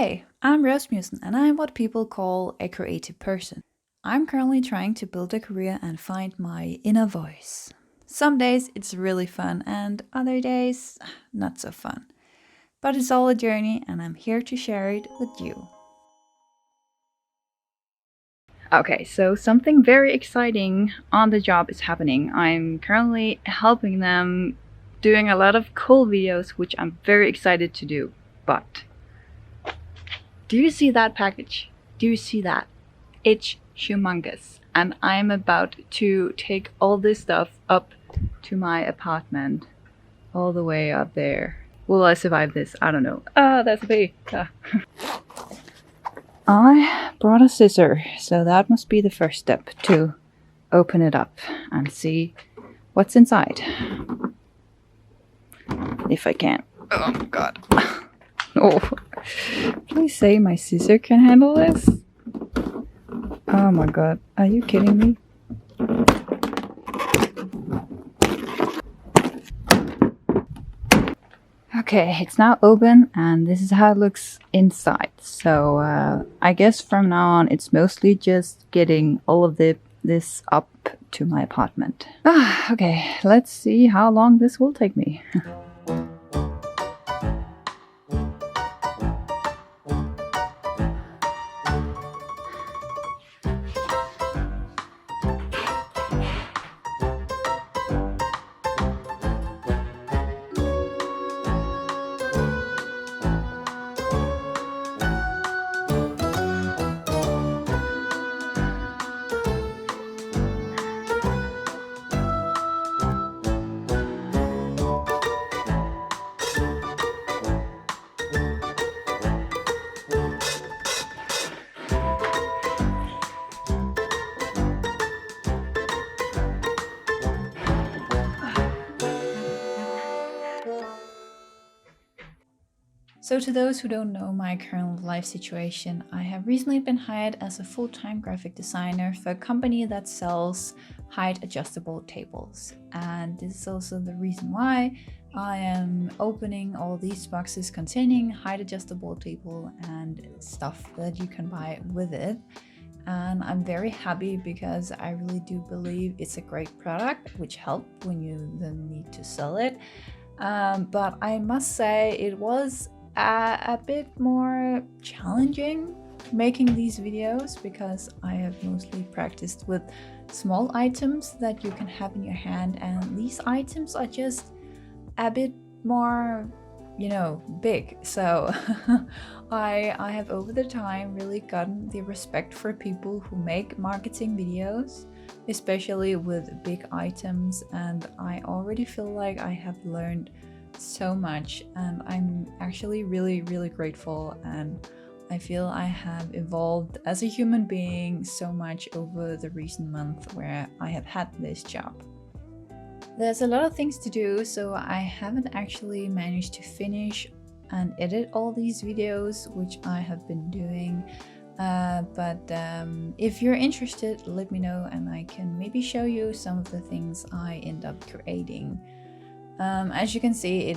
Hey, I'm Rasmussen and I'm what people call a creative person. I'm currently trying to build a career and find my inner voice. Some days it's really fun and other days not so fun. But it's all a journey and I'm here to share it with you. Okay, so something very exciting on the job is happening. I'm currently helping them doing a lot of cool videos, which I'm very excited to do. But do you see that package? Do you see that? It's humongous. And I'm about to take all this stuff up to my apartment. All the way up there. Will I survive this? I don't know. That's a bee. I brought a scissor, so that must be the first step to open it up and see what's inside. If I can. Oh god. Oh. Please say my scissor can handle this. Oh my god. Are you kidding me? Okay, it's now open and this is how it looks inside. So I guess from now on it's mostly just getting all of this up to my apartment. Okay, let's see how long this will take me. So to those who don't know my current life situation, I have recently been hired as a full-time graphic designer for a company that sells height adjustable tables. And this is also the reason why I am opening all these boxes containing height adjustable table and stuff that you can buy with it. And I'm very happy because I really do believe it's a great product, which helps when you then need to sell it. But I must say it was a bit more challenging making these videos because I have mostly practiced with small items that you can have in your hand, and these items are just a bit more, you know, big. So I have over the time really gotten the respect for people who make marketing videos, especially with big items, and I already feel like I have learned so much and I'm actually really grateful, and I feel I have evolved as a human being so much over the recent month where I have had this job. There's a lot of things to do, so I haven't actually managed to finish and edit all these videos, which I have been doing. But if you're interested, let me know and I can maybe show you some of the things I end up creating. As you can see,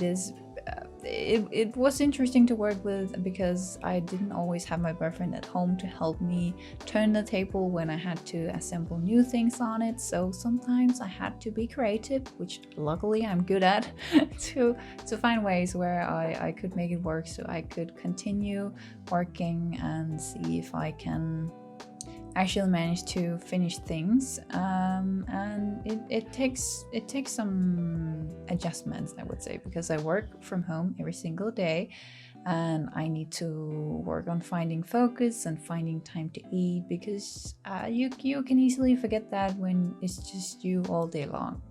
it was interesting to work with because I didn't always have my boyfriend at home to help me turn the table when I had to assemble new things on it. So sometimes I had to be creative, which luckily I'm good at, to find ways where I could make it work so I could continue working and see if I can actually managed to finish things, and it takes some adjustments, I would say, because I work from home every single day and I need to work on finding focus and finding time to eat, because you can easily forget that when it's just you all day long.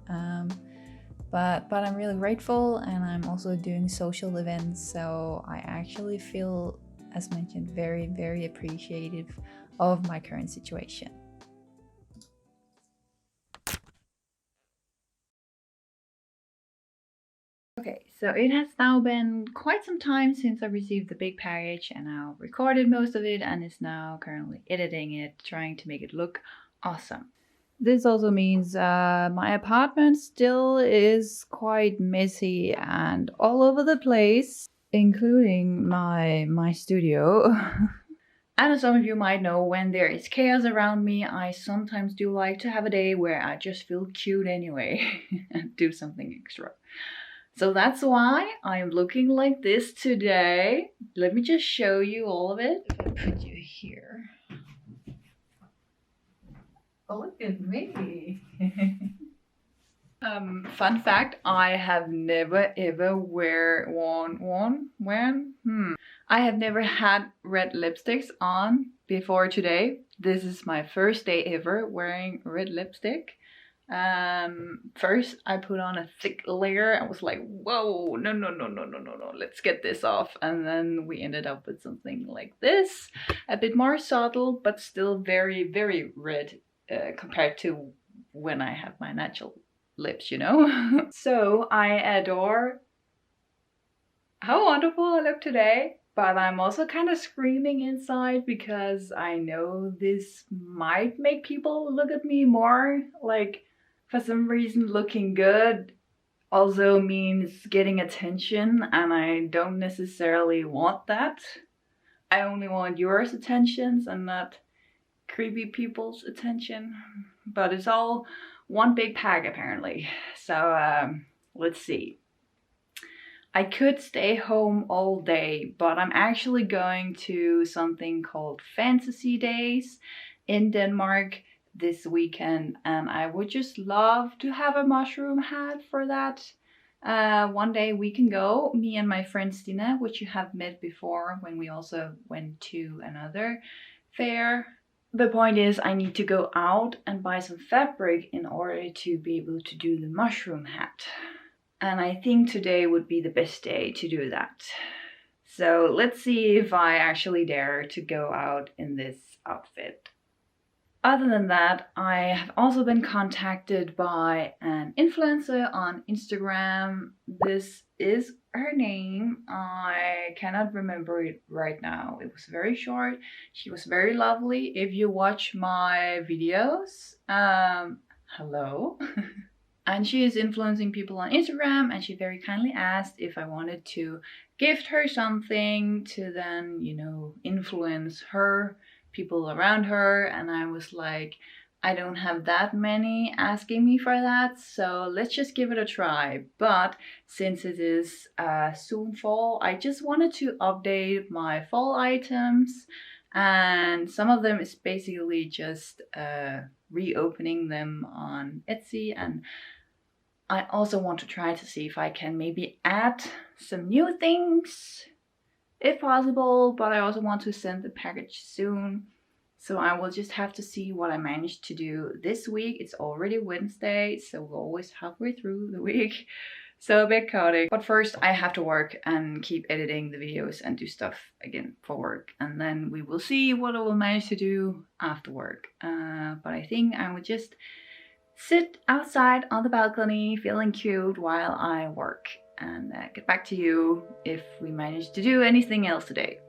But I'm really grateful, and I'm also doing social events, so I actually feel, as mentioned, very appreciative of my current situation. Okay, so it has now been quite some time since I received the big package, and I recorded most of it and is now currently editing it, trying to make it look awesome. This also means my apartment still is quite messy and all over the place. including my studio. And as some of you might know, when there is chaos around me, I sometimes do like to have a day where I just feel cute anyway and do something extra. So that's why I'm looking like this today. Let me just show you all of it. If I put you here. Oh, look at me. Fun fact, I have never ever I have never had red lipsticks on before today. This is my first day ever wearing red lipstick. First I put on a thick layer. I was like, whoa, no, let's get this off. And then we ended up with something like this, a bit more subtle, but still very, very red compared to when I have my natural lips, you know. So I adore how wonderful I look today, but I'm also kind of screaming inside because I know this might make people look at me more. Like, for some reason looking good also means getting attention, and I don't necessarily want that. I only want yours attentions and not creepy people's attention, but it's all one big pack apparently. So let's see. I could stay home all day, but I'm actually going to something called Fantasydage in Denmark this weekend, and I would just love to have a mushroom hat for that. One day we can go, me and my friend Stina, which you have met before when we also went to another fair. The point is, I need to go out and buy some fabric in order to be able to do the mushroom hat. And I think today would be the best day to do that. So let's see if I actually dare to go out in this outfit. Other than that, I have also been contacted by an influencer on Instagram. This is her name. I cannot remember it right now. It was very short. She was very lovely. If you watch my videos, hello. And she is influencing people on Instagram, and she very kindly asked if I wanted to gift her something to then, you know, influence her, people around her. And I was like, I don't have that many asking me for that, so let's just give it a try. But since it is soon fall, I just wanted to update my fall items, and some of them is basically just reopening them on Etsy, and I also want to try to see if I can maybe add some new things if possible, but I also want to send the package soon. So I will just have to see what I managed to do this week. It's already Wednesday, so we're always halfway through the week. So a bit chaotic. But first I have to work and keep editing the videos and do stuff again for work. And then we will see what I will manage to do after work. But I think I will just sit outside on the balcony feeling cute while I work, and get back to you if we manage to do anything else today.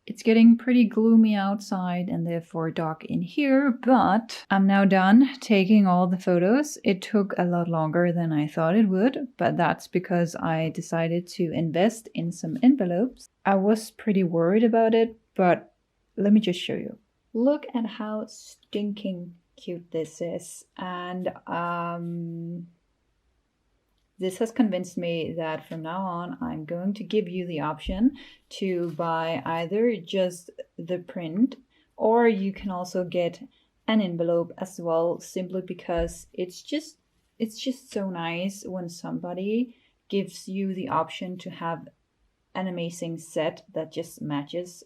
It's getting pretty gloomy outside and therefore dark in here, but I'm now done taking all the photos. It took a lot longer than I thought it would, but that's because I decided to invest in some envelopes. I was pretty worried about it, but let me just show you. Look at how stinking cute this is. And this has convinced me that from now on, I'm going to give you the option to buy either just the print, or you can also get an envelope as well, simply because it's just so nice when somebody gives you the option to have an amazing set that just matches.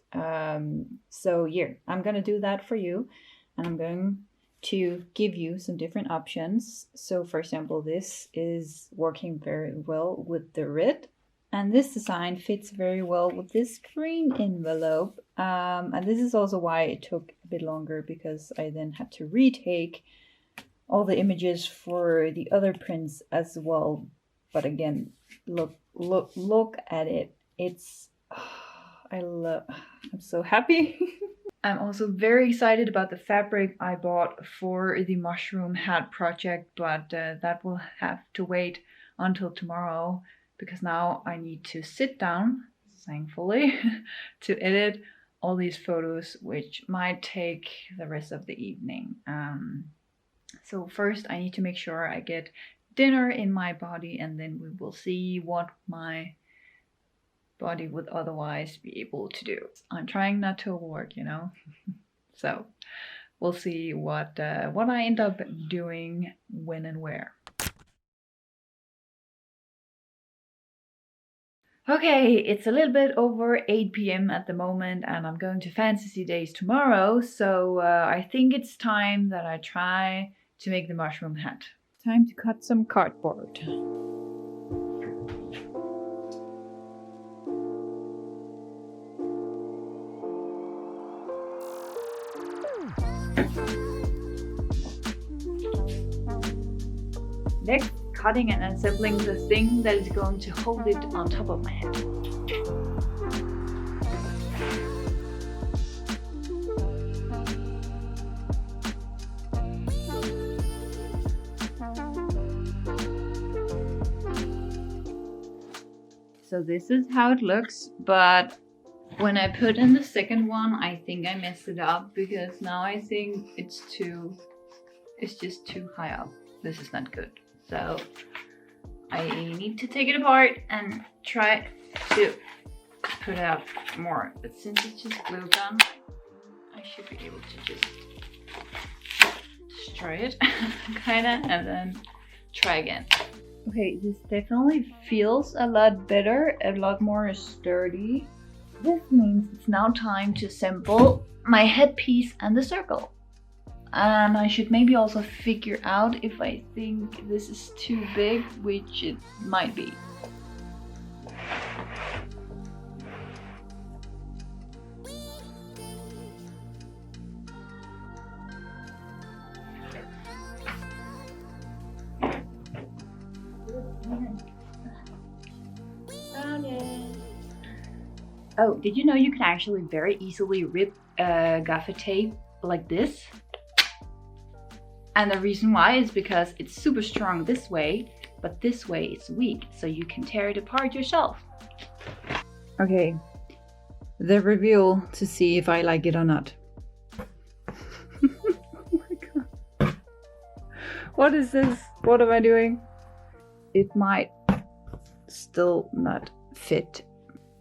So here, I'm gonna do that for you, and I'm going to give you some different options. So for example, this is working very well with the red, and this design fits very well with this green envelope. And this is also why it took a bit longer, because I then had to retake all the images for the other prints as well. But again, look at it. It's I'm so happy. I'm also very excited about the fabric I bought for the mushroom hat project, but that will have to wait until tomorrow, because now I need to sit down, thankfully, to edit all these photos, which might take the rest of the evening. So first I need to make sure I get dinner in my body, and then we will see what my body would otherwise be able to do. I'm trying not to overwork, you know. So we'll see what I end up doing when and where. Okay, it's a little bit over 8 p.m. at the moment, and I'm going to fantasydage tomorrow, so I think it's time that I try to make the mushroom hat. Time to cut some cardboard. Next, cutting and assembling the thing that is going to hold it on top of my head. So this is how it looks, but when I put in the second one, I think I messed it up, because now I think it's just too high up. This is not good. So I need to take it apart and try to put it out more. But since it's just glue gun, I should be able to just destroy it, kinda, and then try again. Okay, this definitely feels a lot better, a lot more sturdy. This means it's now time to assemble my headpiece and the circle. And I should maybe also figure out if I think this is too big, which it might be. Oh, did you know you can actually very easily rip gaffer tape like this? And the reason why is because it's super strong this way, but this way it's weak, so you can tear it apart yourself. Okay, the reveal to see if I like it or not. Oh my god. What is this? What am I doing? It might still not fit.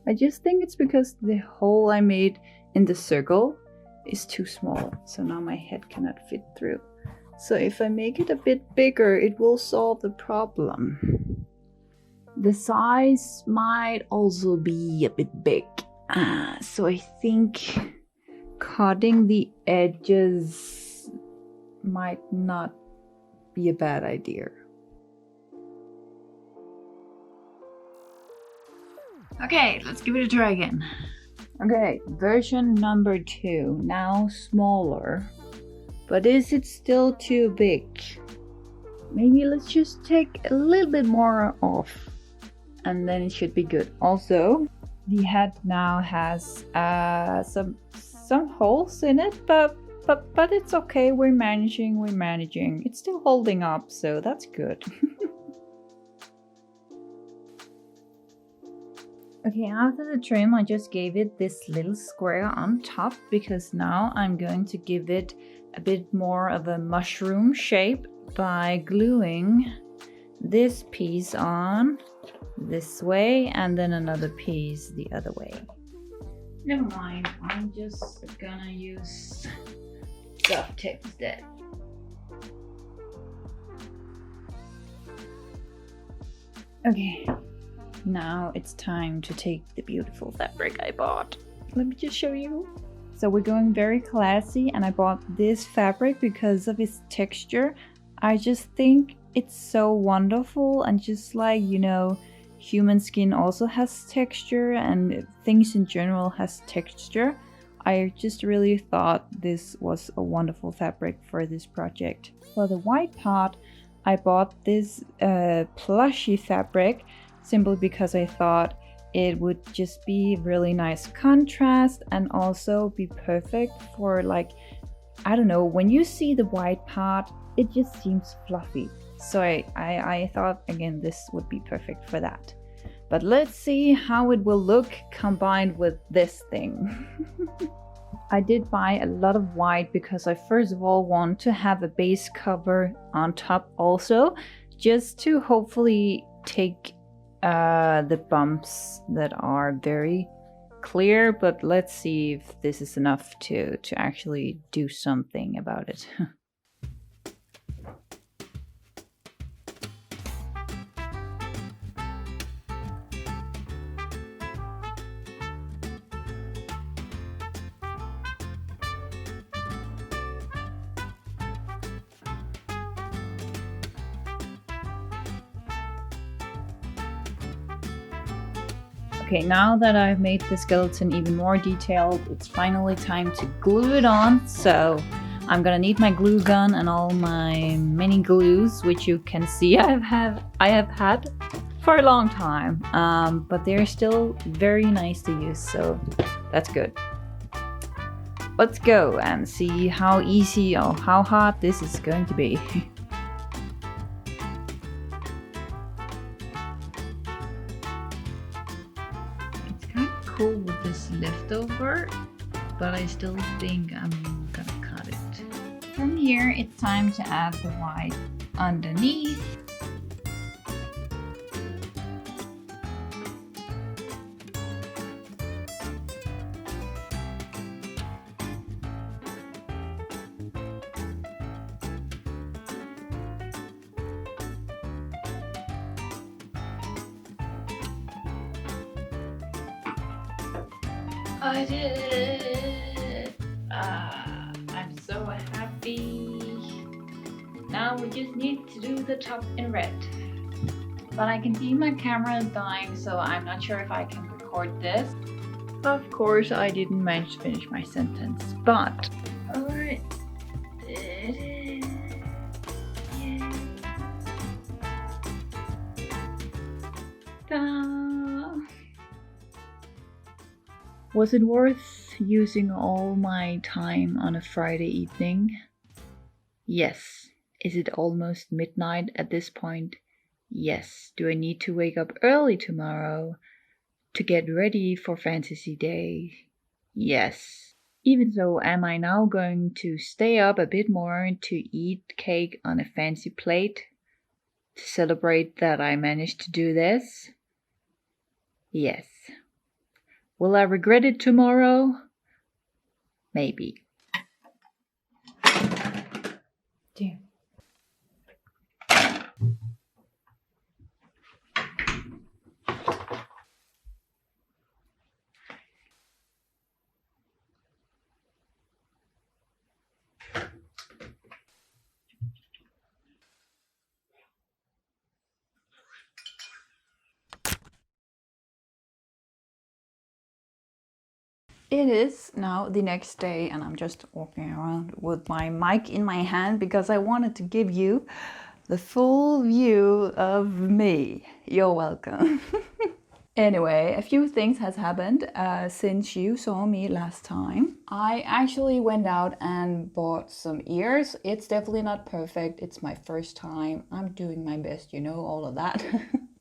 I just think it's because the hole I made in the circle is too small, so now my head cannot fit through. So if I make it a bit bigger, it will solve the problem. The size might also be a bit big. So I think cutting the edges might not be a bad idea. Okay, let's give it a try again. Okay, version number 2, now smaller. But is it still too big? Maybe let's just take a little bit more off, and then it should be good. Also, The head now has some holes in it, but it's okay. We're managing. It's still holding up, so that's good. Okay, after the trim, I just gave it this little square on top because now I'm going to give it a bit more of a mushroom shape by gluing this piece on this way and then another piece the other way. Never mind, I'm just gonna use duct tape instead. Okay, now it's time to take the beautiful fabric I bought. Let me just show you. So we're going very classy, and I bought this fabric because of its texture. I just think it's so wonderful, and just like, you know, human skin also has texture and things in general has texture. I just really thought this was a wonderful fabric for this project. For the white part, I bought this plushy fabric simply because I thought it would just be really nice contrast and also be perfect for, like, I don't know, when you see the white part, it just seems fluffy. So I thought, again, this would be perfect for that. But let's see how it will look combined with this thing. I did buy a lot of white because I first of all want to have a base cover on top also, just to hopefully take the bumps that are very clear, but let's see if this is enough to actually do something about it. Okay, now that I've made the skeleton even more detailed, it's finally time to glue it on. So I'm gonna need my glue gun and all my mini glues, which you can see I have had for a long time, but they're still very nice to use, so that's good. Let's go and see how easy or how hard this is going to be. Cool with this leftover, but I still think I'm gonna cut it. From here, it's time to add the white underneath. I did it! I'm so happy. Now we just need to do the top in red. But I can see my camera is dying, so I'm not sure if I can record this. Of course, I didn't manage to finish my sentence, but I did it. Yay. Ta-da! Was it worth using all my time on a Friday evening? Yes. Is it almost midnight at this point? Yes. Do I need to wake up early tomorrow to get ready for Fantasy Day? Yes. Even so, am I now going to stay up a bit more to eat cake on a fancy plate to celebrate that I managed to do this? Yes. Will I regret it tomorrow? Maybe. Damn. It is now the next day, and I'm just walking around with my mic in my hand because I wanted to give you the full view of me. You're welcome. Anyway, a few things has happened since you saw me last time. I actually went out and bought some ears. It's definitely not perfect. It's my first time. I'm doing my best, you know, all of that.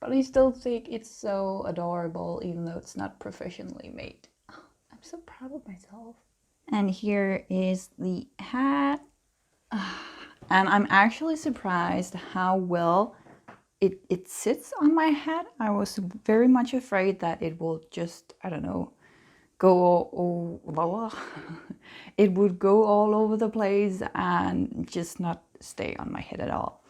But I still think it's so adorable, even though it's not professionally made. I'm so proud of myself. And here is the hat. And I'm actually surprised how well it sits on my head. I was very much afraid that it will just, I don't know, it would go all over the place and just not stay on my head at all.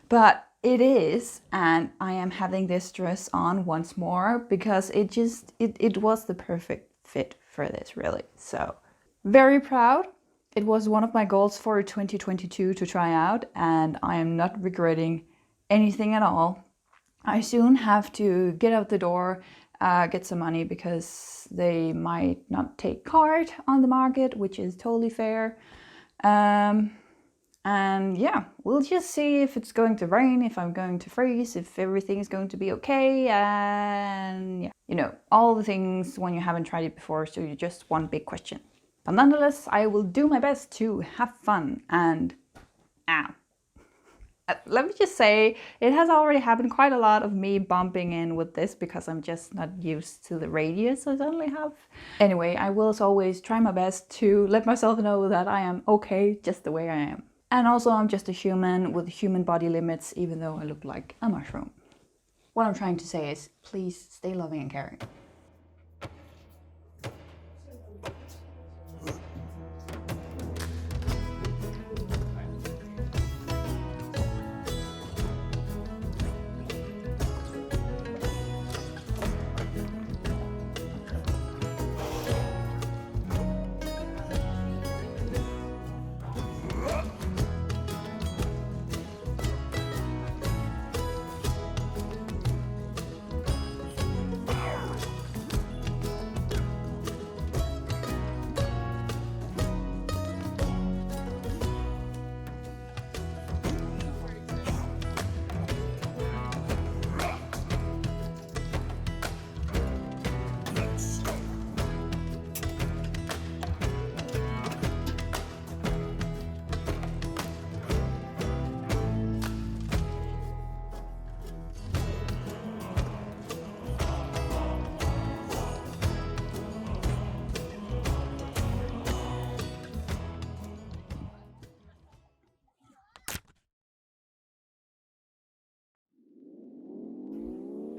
But it is, and I am having this dress on once more because it was the perfect fit for this, really. So very proud. It was one of my goals for 2022 to try out, and I am not regretting anything at all. I soon have to get out the door, get some money because they might not take card on the market, which is totally fair. And yeah, we'll just see if it's going to rain, if I'm going to freeze, if everything is going to be okay. And yeah, you know, all the things when you haven't tried it before, so you're just one big question. But nonetheless, I will do my best to have fun and let me just say, it has already happened quite a lot of me bumping in with this because I'm just not used to the radius I suddenly have. Anyway, I will as always try my best to let myself know that I am okay just the way I am. And also I'm just a human with human body limits, even though I look like a mushroom. What I'm trying to say is, please stay loving and caring.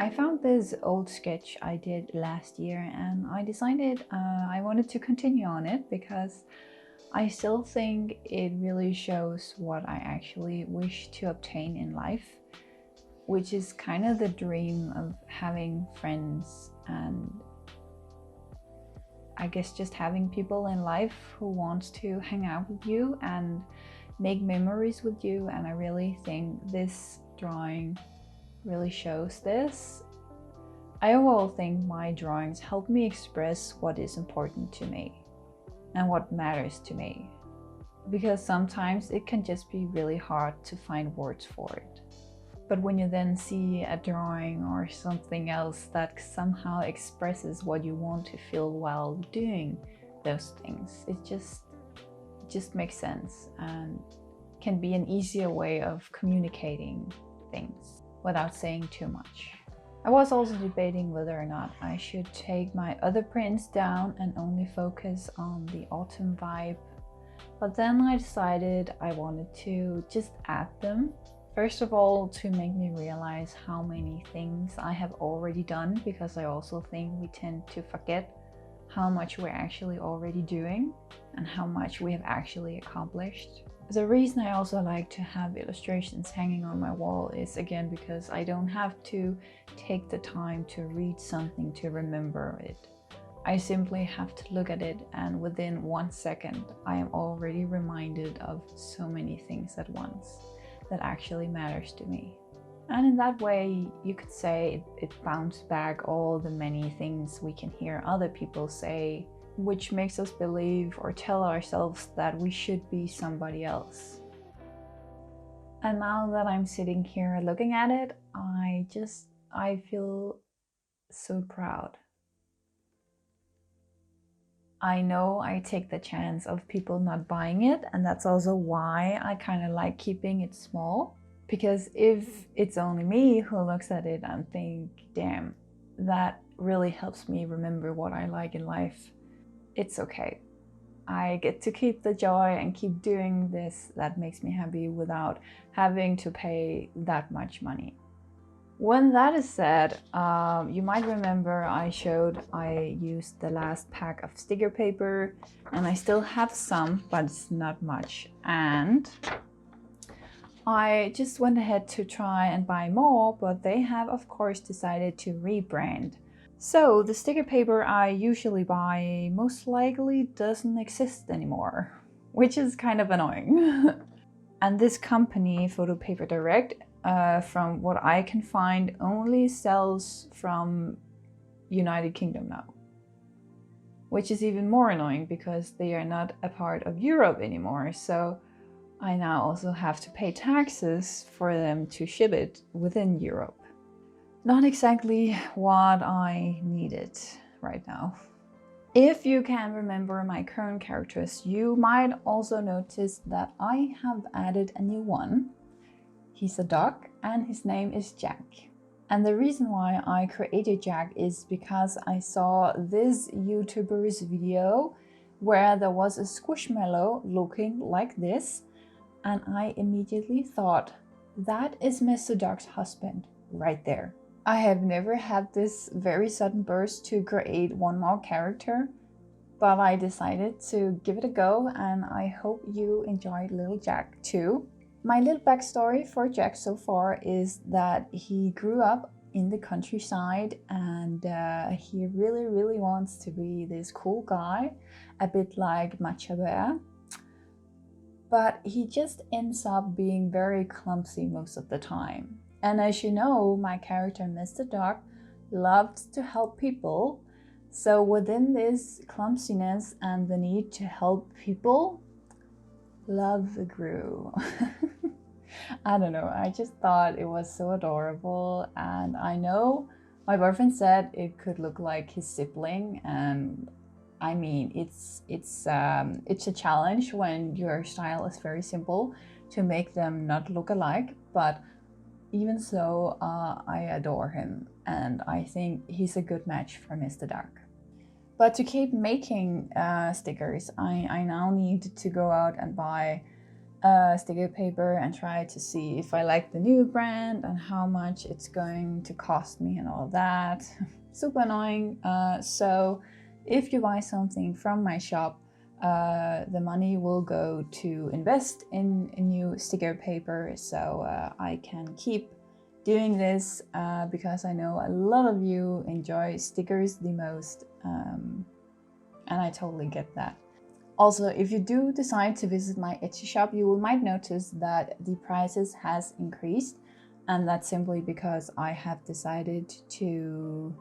I found this old sketch I did last year and I decided I wanted to continue on it because I still think it really shows what I actually wish to obtain in life, which is kind of the dream of having friends and I guess just having people in life who wants to hang out with you and make memories with you. And I really think this drawing really shows this. I overall think my drawings help me express what is important to me and what matters to me, because sometimes it can just be really hard to find words for it. But when you then see a drawing or something else that somehow expresses what you want to feel while doing those things, it just makes sense and can be an easier way of communicating things without saying too much. I was also debating whether or not I should take my other prints down and only focus on the autumn vibe, but then I decided I wanted to just add them. First of all, to make me realize how many things I have already done, because I also think we tend to forget how much we're actually already doing and how much we have actually accomplished. The reason I also like to have illustrations hanging on my wall is again because I don't have to take the time to read something to remember it. I simply have to look at it and within 1 second I am already reminded of so many things at once that actually matters to me. And in that way you could say it bounced back all the many things we can hear other people say, which makes us believe or tell ourselves that we should be somebody else. And now that I'm sitting here looking at it, I feel so proud. I know I take the chance of people not buying it, and that's also why I kind of like keeping it small. Because if it's only me who looks at it and think, damn, that really helps me remember what I like in life, it's okay. I get to keep the joy and keep doing this that makes me happy without having to pay that much money. When that is said, you might remember I used the last pack of sticker paper, and I still have some, but it's not much. And I just went ahead to try and buy more, but they have of course decided to rebrand. So the sticker paper I usually buy most likely doesn't exist anymore, which is kind of annoying. And this company, Photo Paper Direct, from what I can find, only sells from United Kingdom now. Which is even more annoying because they are not a part of Europe anymore. So I now also have to pay taxes for them to ship it within Europe. Not exactly what I needed right now. If you can remember my current characters, you might also notice that I have added a new one. He's a dog and his name is Jack. And the reason why I created Jack is because I saw this YouTuber's video where there was a squishmallow looking like this, and I immediately thought, that is Mr. Dog's husband right there. I have never had this very sudden burst to create one more character, but I decided to give it a go, and I hope you enjoyed little Jack too. My little backstory for Jack so far is that he grew up in the countryside, and he really wants to be this cool guy, a bit like Matcha Bear. But he just ends up being very clumsy most of the time. And as you know, my character Mr. Dog loves to help people. So within this clumsiness and the need to help people, love grew. I don't know, I just thought it was so adorable, and I know my boyfriend said it could look like his sibling, and I mean, it's a challenge when your style is very simple to make them not look alike, but even so, I adore him, and I think he's a good match for Mr. Dark. But to keep making stickers, I now need to go out and buy sticker paper and try to see if I like the new brand and how much it's going to cost me and all that. Super annoying. So if you buy something from my shop, the money will go to invest in a new sticker paper, so I can keep doing this because I know a lot of you enjoy stickers the most, and I totally get that. Also, if you do decide to visit my Etsy shop, you might notice that the prices has increased, and that's simply because I have decided to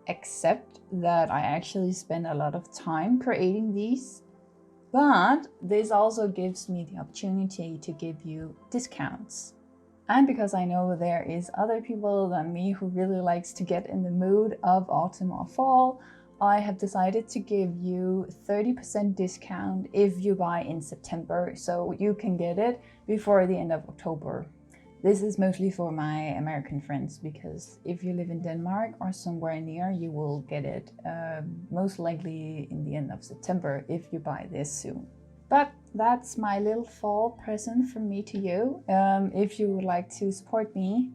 accept that I actually spend a lot of time creating these. But this also gives me the opportunity to give you discounts. And because I know there is other people than me who really likes to get in the mood of autumn or fall, I have decided to give you 30% discount if you buy in September, so you can get it before the end of October. This is mostly for my American friends, because if you live in Denmark or somewhere near, you will get it most likely in the end of September if you buy this soon. But that's my little fall present from me to you. If you would like to support me,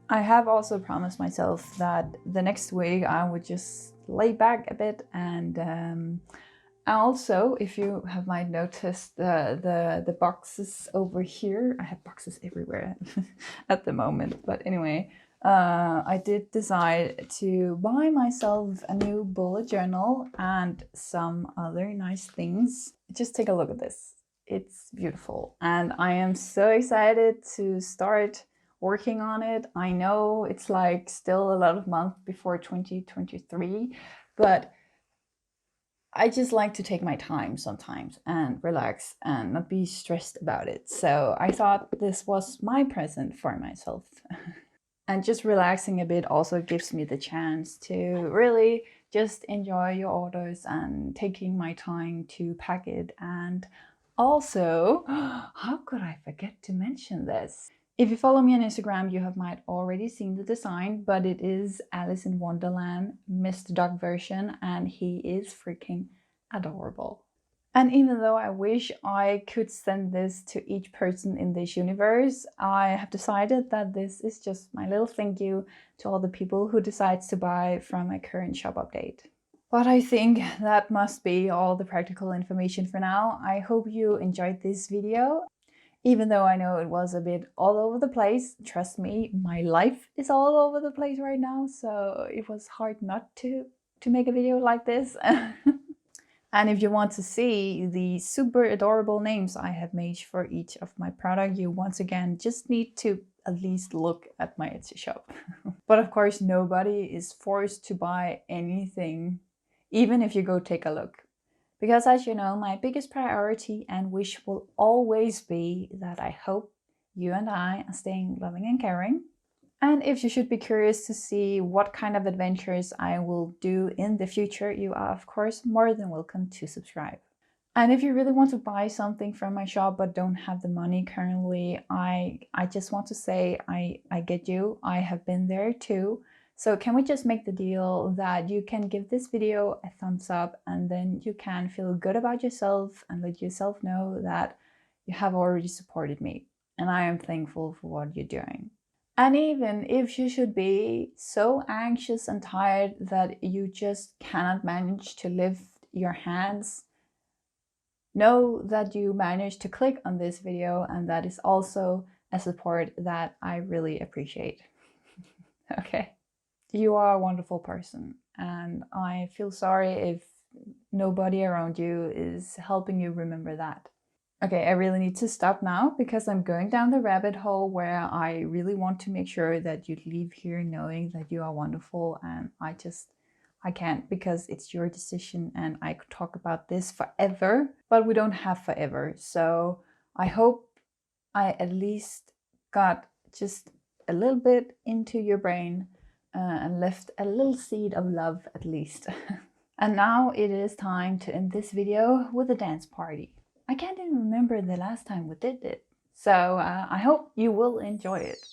I have also promised myself that the next week I would just lay back a bit, and also, if you have might noticed the boxes over here, I have boxes everywhere at the moment, but anyway, I did decide to buy myself a new bullet journal and some other nice things. Just take a look at this. It's beautiful, and I am so excited to start working on it. I know it's like still a lot of months before 2023, but I just like to take my time sometimes and relax and not be stressed about it. So I thought this was my present for myself. And just relaxing a bit also gives me the chance to really just enjoy your orders and taking my time to pack it. And also, how could I forget to mention this? If you follow me on Instagram, you have might already seen the design, but it is Alice in Wonderland Mr. Duck version, and he is freaking adorable. And even though I wish I could send this to each person in this universe, I have decided that this is just my little thank you to all the people who decides to buy from my current shop update. But I think that must be all the practical information for now. I hope you enjoyed this video. Even though I know it was a bit all over the place, trust me, my life is all over the place right now, so it was hard not to make a video like this. And if you want to see the super adorable names I have made for each of my product, you once again just need to at least look at my Etsy shop. But of course, nobody is forced to buy anything, even if you go take a look. Because as you know, my biggest priority and wish will always be that I hope you and I are staying loving and caring. And if you should be curious to see what kind of adventures I will do in the future, you are of course more than welcome to subscribe. And if you really want to buy something from my shop but don't have the money currently, I just want to say I get you. I have been there too. So can we just make the deal that you can give this video a thumbs up and then you can feel good about yourself and let yourself know that you have already supported me. And I am thankful for what you're doing. And even if you should be so anxious and tired that you just cannot manage to lift your hands, know that you managed to click on this video, and that is also a support that I really appreciate. Okay. You are a wonderful person, and I feel sorry if nobody around you is helping you remember that. Okay, I really need to stop now because I'm going down the rabbit hole where I really want to make sure that you leave here knowing that you are wonderful, and I can't because it's your decision and I could talk about this forever, but we don't have forever. So I hope I at least got just a little bit into your brain and left a little seed of love at least. And now it is time to end this video with a dance party. I can't even remember the last time we did it. So I hope you will enjoy it.